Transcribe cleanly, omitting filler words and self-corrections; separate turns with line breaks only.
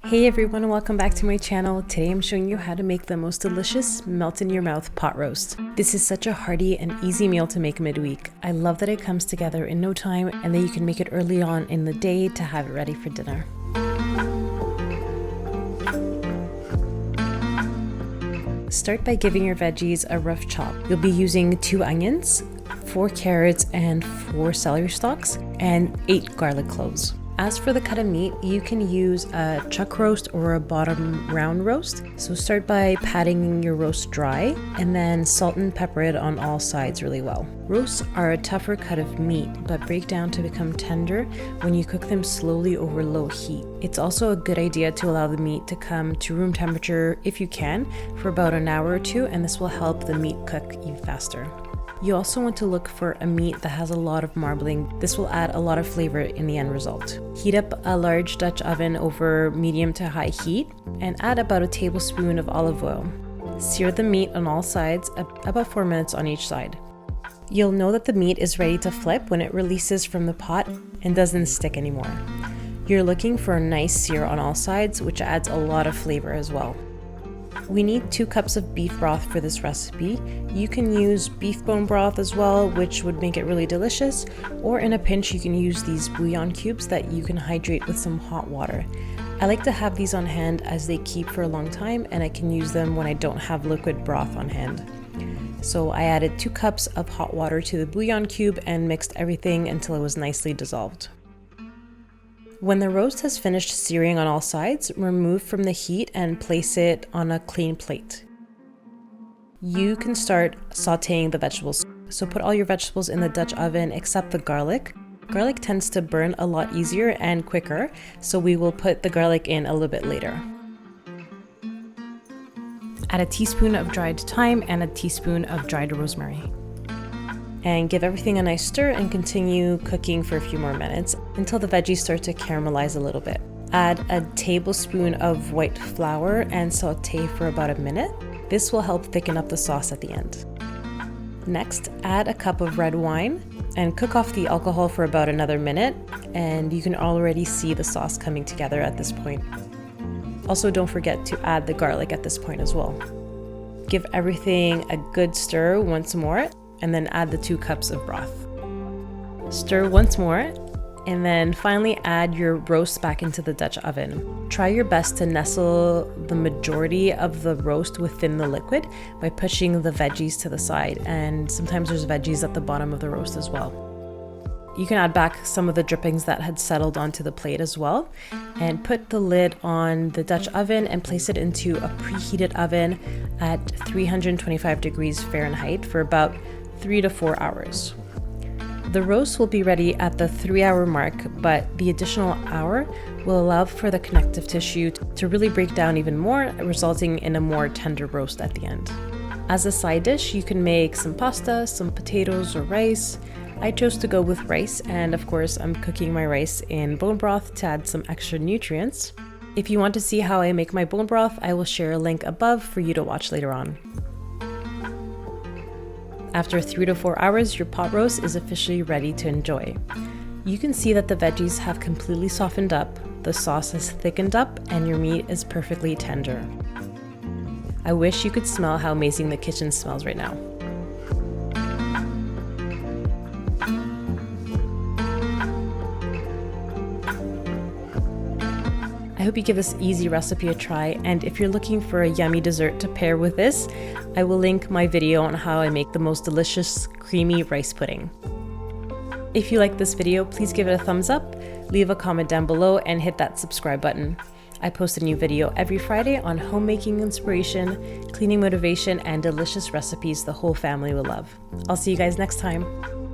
Hey everyone, welcome back to my channel. Today I'm showing you how to make the most delicious melt in your mouth pot roast. This is such a hearty and easy meal to make midweek. I love that it comes together in no time and that you can make it early on in the day to have it ready for dinner. Start by giving your veggies a rough chop. You'll be using 2 onions, 4 carrots and 4 celery stalks, and 8 garlic cloves. As for the cut of meat, you can use a chuck roast or a bottom round roast. So start by patting your roast dry and then salt and pepper it on all sides really well. Roasts are a tougher cut of meat, but break down to become tender when you cook them slowly over low heat. It's also a good idea to allow the meat to come to room temperature if you can for about an hour or 2, and this will help the meat cook even faster. You also want to look for a meat that has a lot of marbling. This will add a lot of flavor in the end result. Heat up a large Dutch oven over medium to high heat and add about a tablespoon of olive oil. Sear the meat on all sides, about 4 minutes on each side. You'll know that the meat is ready to flip when it releases from the pot and doesn't stick anymore. You're looking for a nice sear on all sides, which adds a lot of flavor as well. We need 2 cups of beef broth for this recipe. You can use beef bone broth as well, which would make it really delicious, or in a pinch you can use these bouillon cubes that you can hydrate with some hot water. I like to have these on hand as they keep for a long time and I can use them when I don't have liquid broth on hand. So I added 2 cups of hot water to the bouillon cube and mixed everything until it was nicely dissolved. When the roast has finished searing on all sides, remove from the heat and place it on a clean plate. You can start sauteing the vegetables. So put all your vegetables in the Dutch oven except the garlic. Garlic tends to burn a lot easier and quicker, so we will put the garlic in a little bit later. Add a teaspoon of dried thyme and a teaspoon of dried rosemary. And give everything a nice stir and continue cooking for a few more minutes until the veggies start to caramelize a little bit. Add a tablespoon of white flour and saute for about a minute. This will help thicken up the sauce at the end. Next, add a cup of red wine and cook off the alcohol for about another minute, and you can already see the sauce coming together at this point. Also, don't forget to add the garlic at this point as well. Give everything a good stir once more, and then add the 2 cups of broth. Stir once more, and then finally add your roast back into the Dutch oven. Try your best to nestle the majority of the roast within the liquid by pushing the veggies to the side, and sometimes there's veggies at the bottom of the roast as well. You can add back some of the drippings that had settled onto the plate as well, and put the lid on the Dutch oven and place it into a preheated oven at 325 degrees Fahrenheit for about 3 to 4 hours. The roast will be ready at the 3-hour mark, but the additional hour will allow for the connective tissue to really break down even more, resulting in a more tender roast at the end. As a side dish, you can make some pasta, some potatoes or rice. I chose to go with rice, and of course I'm cooking my rice in bone broth to add some extra nutrients. If you want to see how I make my bone broth, I will share a link above for you to watch later on. After 3 to 4 hours, your pot roast is officially ready to enjoy. You can see that the veggies have completely softened up, the sauce has thickened up, and your meat is perfectly tender. I wish you could smell how amazing the kitchen smells right now. I hope you give this easy recipe a try, and if you're looking for a yummy dessert to pair with this, I will link my video on how I make the most delicious creamy rice pudding. If you like this video, please give it a thumbs up, leave a comment down below, and hit that subscribe button. I post a new video every Friday on homemaking inspiration, cleaning motivation, and delicious recipes the whole family will love. I'll see you guys next time.